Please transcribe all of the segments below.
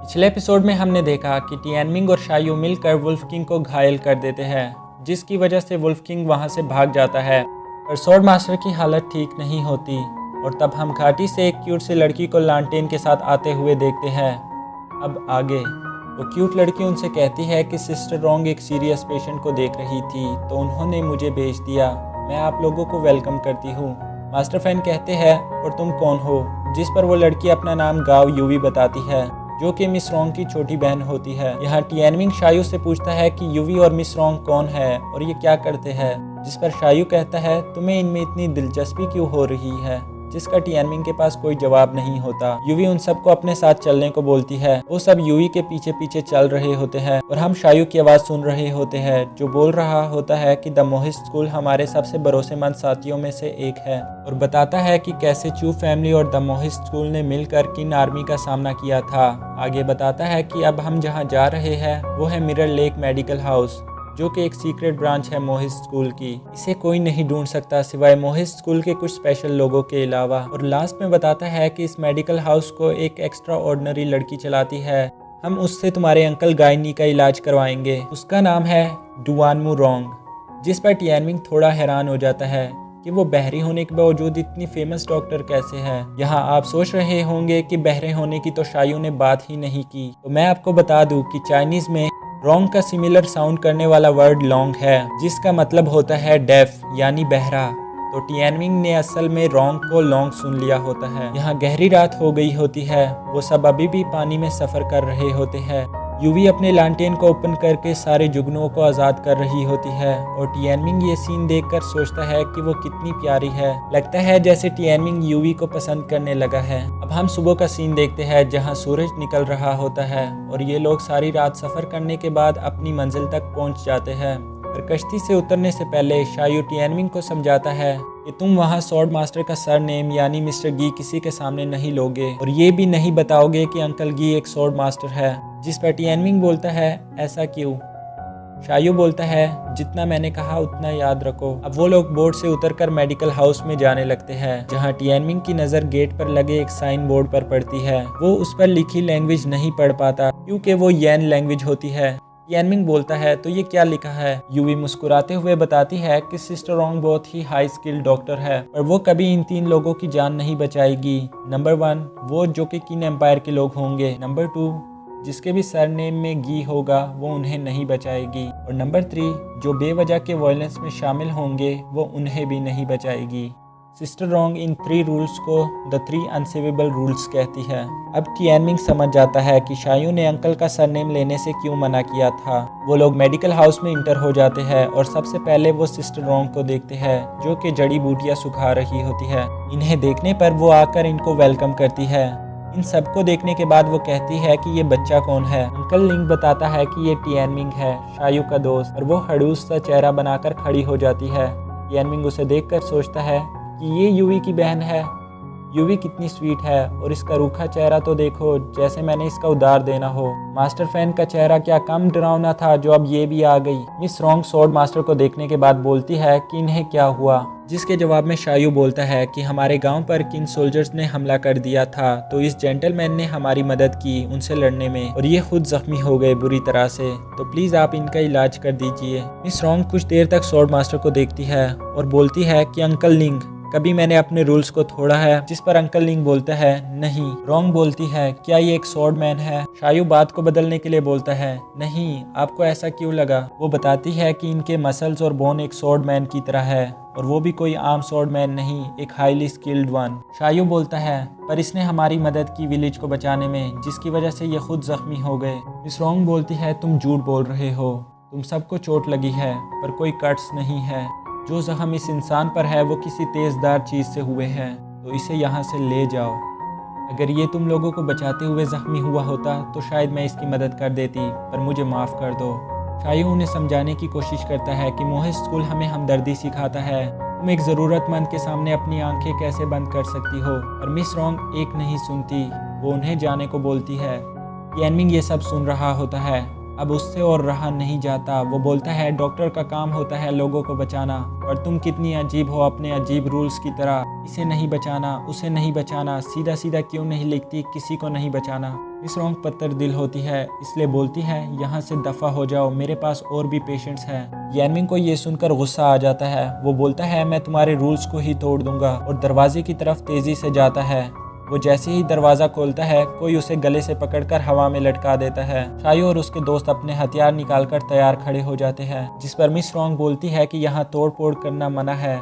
पिछले एपिसोड में हमने देखा कि टियानमिंग और शायू मिलकर वुल्फ किंग को घायल कर देते हैं, जिसकी वजह से वुल्फ किंग वहां से भाग जाता है। पर स्वॉर्ड मास्टर की हालत ठीक नहीं होती और तब हम घाटी से एक क्यूट सी लड़की को लालटेन के साथ आते हुए देखते हैं। अब आगे वो क्यूट लड़की उनसे कहती है कि सिस्टर रोंग एक सीरियस पेशेंट को देख रही थी, तो उन्होंने मुझे भेज दिया। मैं आप लोगों को वेलकम करती हूँ। मास्टर फैन कहते हैं और तुम कौन हो, जिस पर वो लड़की अपना नाम गाव यूवी बताती है, जो कि मिस रोंग की छोटी बहन होती है। यहाँ टियानमिंग शायू से पूछता है कि यूवी और मिस रोंग कौन है और ये क्या करते हैं, जिस पर शायू कहता है तुम्हें इनमें इतनी दिलचस्पी क्यों हो रही है, जिसका टियानमिंग के पास कोई जवाब नहीं होता। यूवी उन सबको अपने साथ चलने को बोलती है। वो सब यूवी के पीछे पीछे चल रहे होते हैं और हम शायू की आवाज़ सुन रहे होते हैं, जो बोल रहा होता है कि द मोहिस्ट स्कूल हमारे सबसे भरोसेमंद साथियों में से एक है और बताता है कि कैसे चू फैमिली और द मोहिस्ट स्कूल ने मिलकर किन आर्मी का सामना किया था। आगे बताता है कि अब हम जहाँ जा रहे हैं वो है मिरर लेक मेडिकल हाउस, जो कि एक सीक्रेट ब्रांच है मोहिस्ट स्कूल की। इसे कोई नहीं ढूंढ सकता सिवाय मोहिस्ट स्कूल के कुछ स्पेशल लोगों के अलावा। और लास्ट में बताता है कि इस मेडिकल हाउस को एक एक्स्ट्रा ऑर्डिनरी लड़की चलाती है। हम उससे तुम्हारे अंकल गायनी का इलाज करवाएंगे। उसका नाम है डुआनमू रोंग, जिस पर टियानमिंग थोड़ा हैरान हो जाता है कि वो बहरी होने के बावजूद इतनी फेमस डॉक्टर कैसे है। यहाँ आप सोच रहे होंगे कि बहरे होने की तो शायू ने बात ही नहीं की, तो मैं आपको बता दूं कि चाइनीज में रोंग का सिमिलर साउंड करने वाला वर्ड लॉन्ग है, जिसका मतलब होता है डेफ यानी बहरा। तो टियानमिंग ने असल में रोंग को लॉन्ग सुन लिया होता है। यहाँ गहरी रात हो गई होती है। वो सब अभी भी पानी में सफर कर रहे होते हैं। यूवी अपने लालटेन को ओपन करके सारे जुगनुओं को आज़ाद कर रही होती है और टियानमिंग ये सीन देखकर सोचता है कि वो कितनी प्यारी है। लगता है जैसे टियानमिंग यूवी को पसंद करने लगा है। अब हम सुबह का सीन देखते हैं, जहां सूरज निकल रहा होता है और ये लोग सारी रात सफ़र करने के बाद अपनी मंजिल तक पहुंच जाते हैं। पर कश्ती से उतरने से पहले शायू टियानमिंग को समझाता है कि तुम वहाँ स्वॉर्ड मास्टर का सर नेम यानी मिस्टर गी किसी के सामने नहीं लोगे और ये भी नहीं बताओगे कि अंकल गी एक स्वॉर्ड मास्टर है। जिस पर टियानमिंग बोलता है ऐसा क्यों। शायू बोलता है जितना मैंने कहा उतना याद रखो। अब वो लोग बोट से उतरकर मेडिकल हाउस में जाने लगते हैं, जहाँ टियानमिंग की नज़र गेट पर लगे एक साइन बोर्ड पर पड़ती है। वो उस पर लिखी लैंग्वेज नहीं पढ़ पाता क्योंकि वो येन लैंग्वेज होती है। टियानमिंग बोलता है तो ये क्या लिखा है। यूवी मुस्कुराते हुए बताती है कि सिस्टर रोंग बहुत ही हाई स्किल्ड डॉक्टर है, पर वो कभी इन 3 लोगों की जान नहीं बचाएगी। नंबर 1 वो जो कि किन एम्पायर के लोग होंगे। नंबर 2 जिसके भी सरनेम में गी होगा वो उन्हें नहीं बचाएगी। और नंबर 3 जो बेवजह के वायलेंस में शामिल होंगे वो उन्हें भी नहीं बचाएगी। सिस्टर रोंग इन 3 रूल्स को द 3 अनसेवेबल रूल्स कहती है। अब टियानमिंग समझ जाता है कि शायू ने अंकल का सरनेम लेने से क्यों मना किया था। वो लोग मेडिकल हाउस में इंटर हो जाते हैं और सबसे पहले वो सिस्टर रोंग को देखते हैं, जो कि जड़ी बूटियां सुखा रही होती है। इन्हें देखने पर वो आकर इनको वेलकम करती है। इन सबको देखने के बाद वो कहती है कि ये बच्चा कौन है। अंकल लिंग बताता है कि ये टियानमिंग है, शायू का दोस्त, और वो खड़ूस सा चेहरा बनाकर खड़ी हो जाती है। टियानमिंग उसे देखकर सोचता है कि ये यूवी की बहन है। यूवी कितनी स्वीट है और इसका रूखा चेहरा तो देखो, जैसे मैंने इसका उधार देना हो। मास्टर फैन का चेहरा क्या कम डरावना था जो अब ये भी आ गई। मिस रोंग स्वॉर्ड मास्टर को देखने के बाद बोलती है कि इन्हें क्या हुआ, जिसके जवाब में शायू बोलता है कि हमारे गांव पर किन सोल्जर्स ने हमला कर दिया था, तो इस जेंटलमैन ने हमारी मदद की उनसे लड़ने में और ये खुद जख्मी हो गए बुरी तरह से, तो प्लीज़ आप इनका इलाज कर दीजिए। मिस रोंग कुछ देर तक स्वॉर्ड मास्टर को देखती है और बोलती है कि अंकल लिंग कभी मैंने अपने रूल्स को तोड़ा है, जिस पर अंकल लिंग बोलता है नहीं। रोंग बोलती है क्या ये एक स्वॉर्ड मैन है। शायू बात को बदलने के लिए बोलता है नहीं, आपको ऐसा क्यों लगा। वो बताती है कि इनके मसल्स और बोन एक स्वॉर्ड मैन की तरह है और वो भी कोई आम स्वॉर्ड मैन नहीं, एक हाईली स्किल्ड वन। शायू बोलता है पर इसने हमारी मदद की विलेज को बचाने में, जिसकी वजह से ये खुद जख्मी हो गए। मिस रोंग बोलती है तुम झूठ बोल रहे हो, तुम सबको चोट लगी है पर कोई कट्स नहीं है। जो जख्म इस इंसान पर है वो किसी तेज़दार चीज़ से हुए हैं, तो इसे यहाँ से ले जाओ। अगर ये तुम लोगों को बचाते हुए ज़ख्मी हुआ होता तो शायद मैं इसकी मदद कर देती, पर मुझे माफ़ कर दो। शायू उन्हें समझाने की कोशिश करता है कि मोहिस्ट स्कूल हमें हमदर्दी सिखाता है। तुम एक ज़रूरतमंद के सामने अपनी आंखें कैसे बंद कर सकती हो। पर मिस रोंग एक नहीं सुनती, वो उन्हें जाने को बोलती है। टियानमिंग ये सब सुन रहा होता है। अब उससे और रहा नहीं जाता। वो बोलता है डॉक्टर का काम होता है लोगों को बचाना, पर तुम कितनी अजीब हो अपने अजीब रूल्स की तरह। इसे नहीं बचाना, उसे नहीं बचाना, सीधा सीधा क्यों नहीं लिखती किसी को नहीं बचाना। मिस रोंग पत्थर दिल होती है, इसलिए बोलती है यहाँ से दफ़ा हो जाओ, मेरे पास और भी पेशेंट्स हैं। यानमिंग को ये सुनकर गुस्सा आ जाता है। वो बोलता है मैं तुम्हारे रूल्स को ही तोड़ दूंगा और दरवाजे की तरफ तेज़ी से जाता है। वो जैसे ही दरवाज़ा खोलता है कोई उसे गले से पकड़कर हवा में लटका देता है। शायू और उसके दोस्त अपने हथियार निकालकर तैयार खड़े हो जाते हैं, जिस पर मिस रोंग बोलती है कि यहाँ तोड़ फोड़ करना मना है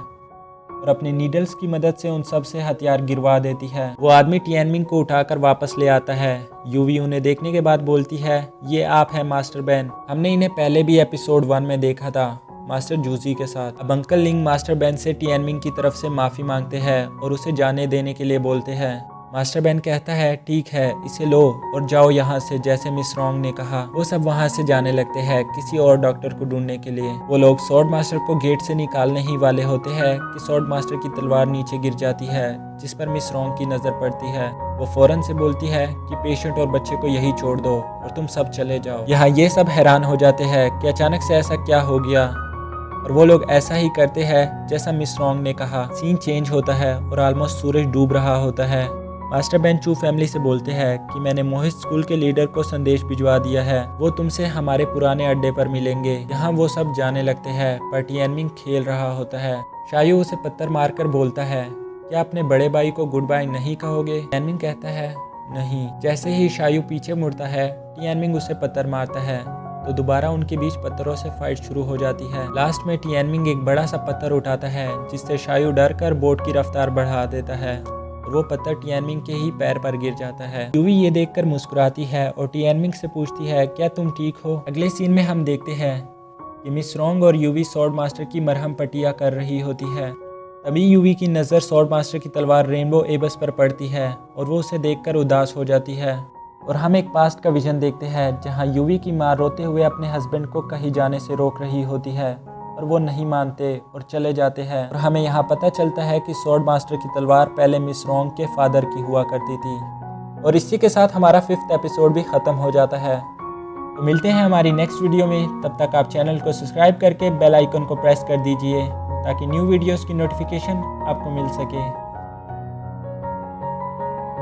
और अपने नीडल्स की मदद से उन सब से हथियार गिरवा देती है। वो आदमी टियानमिंग को उठाकर वापस ले आता है। यूवी उन्हें देखने के बाद बोलती है ये आप हैं मास्टर बेन, हमने इन्हें पहले भी एपिसोड 1 में देखा था मास्टर जूजी के साथ। अब अंकल लिंग मास्टर बेन से टियानमिंग की तरफ से माफ़ी मांगते हैं और उसे जाने देने के लिए बोलते हैं। मास्टर बेन कहता है ठीक है, इसे लो और जाओ यहाँ से, जैसे मिस रोंग ने कहा। वो सब वहाँ से जाने लगते हैं किसी और डॉक्टर को ढूंढने के लिए। वो लोग स्वॉर्ड मास्टर को गेट से निकालने ही वाले होते हैं कि स्वॉर्ड मास्टर की तलवार नीचे गिर जाती है, जिस पर मिस रोंग की नज़र पड़ती है। वो फौरन से बोलती है कि पेशेंट और बच्चे को यही छोड़ दो और तुम सब चले जाओ। यहाँ ये सब हैरान हो जाते हैं कि अचानक से ऐसा क्या हो गया, और वो लोग ऐसा ही करते हैं जैसा मिस रोंग ने कहा। सीन चेंज होता है और ऑलमोस्ट सूरज डूब रहा होता है। मास्टर बेन चू फैमिली से बोलते हैं कि मैंने मोहित स्कूल के लीडर को संदेश भिजवा दिया है, वो तुमसे हमारे पुराने अड्डे पर मिलेंगे। यहाँ वो सब जाने लगते हैं, पर टियानमिंग खेल रहा होता है। शायू उसे पत्थर मारकर बोलता है क्या अपने बड़े भाई को गुड बाय नहीं कहोगे? टियानमिंग कहता है नहीं। जैसे ही शायू पीछे मुड़ता है टियानमिंग उसे पत्थर मारता है, तो दोबारा उनके बीच पत्थरों से फाइट शुरू हो जाती है। लास्ट में टियानमिंग एक बड़ा सा पत्थर उठाता है, जिससे शायू डर कर बोट की रफ्तार बढ़ा देता है और वो पत्थर टियानमिंग के ही पैर पर गिर जाता है। यूवी ये देखकर मुस्कुराती है और टियानमिंग से पूछती है क्या तुम ठीक हो? अगले सीन में हम देखते हैं कि मिस रोंग और यूवी स्वॉर्ड मास्टर की मरहम पट्टियाँ कर रही होती है। तभी यूवी की नज़र स्वॉर्ड मास्टर की तलवार रेनबो एबस पर पड़ती है और वो उसे देखकर उदास हो जाती है। और हम एक पास्ट का विजन देखते हैं जहाँ यूवी की माँ रोते हुए अपने हस्बैंड को कहीं जाने से रोक रही होती है, और वो नहीं मानते और चले जाते हैं। और हमें यहाँ पता चलता है कि स्वॉर्ड मास्टर की तलवार पहले मिस रोंग के फादर की हुआ करती थी। और इसी के साथ हमारा 5th एपिसोड भी ख़त्म हो जाता है। तो मिलते हैं हमारी नेक्स्ट वीडियो में। तब तक आप चैनल को सब्सक्राइब करके बेल आइकन को प्रेस कर दीजिए ताकि न्यू वीडियोस की नोटिफिकेशन आपको मिल सके।